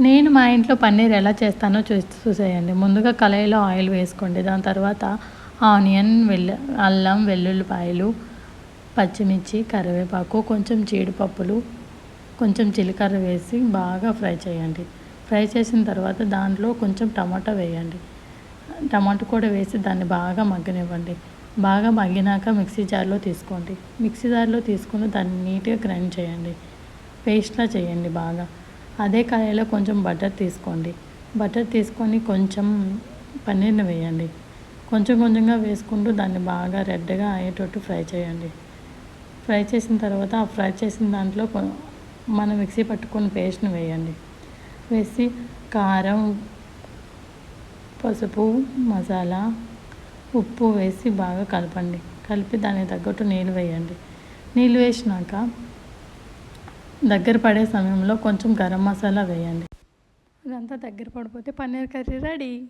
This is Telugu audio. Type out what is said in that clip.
నేను మా ఇంట్లో పన్నీర్ ఎలా చేస్తానో చూసేయండి. ముందుగా కళాయిలో ఆయిల్ వేసుకోండి. దాని తర్వాత ఆనియన్, అల్లం, వెల్లుల్లిపాయలు, పచ్చిమిర్చి, కరివేపాకు, కొంచెం జీడిపప్పులు, కొంచెం జీలకర్ర వేసి బాగా ఫ్రై చేయండి. ఫ్రై చేసిన తర్వాత దాంట్లో కొంచెం టమాటా వేయండి. టమాటా కూడా వేసి దాన్ని బాగా మగ్గనివ్వండి. బాగా మగ్గినాక మిక్సీ జార్లో తీసుకోండి. మిక్సీ జార్లో తీసుకుని దాన్ని నీట్గా గ్రైండ్ చేయండి. పేస్ట్లా చేయండి బాగా. అదే కడాయిలో కొంచెం బటర్ తీసుకోండి. బటర్ తీసుకొని కొంచెం పన్నీర్ని వేయండి. కొంచెం కొంచెంగా వేసుకుంటూ దాన్ని బాగా రెడ్గా అయ్యేటట్టు ఫ్రై చేయండి. ఫ్రై చేసిన తర్వాత ఆ ఫ్రై చేసిన దాంట్లో మనం మిక్సీ పట్టుకున్న పేస్ట్ని వేయండి. వేసి కారం, పసుపు, మసాలా, ఉప్పు వేసి బాగా కలపండి. కలిపి దానికి తగ్గట్టు నీళ్ళు వేయండి. నీళ్ళు వేసినాక దగ్గర పడే సమయంలో కొంచెం గరం మసాలా వేయండి. ఇదంతా దగ్గర పడిపోతే పన్నీర్ కర్రీ రెడీ.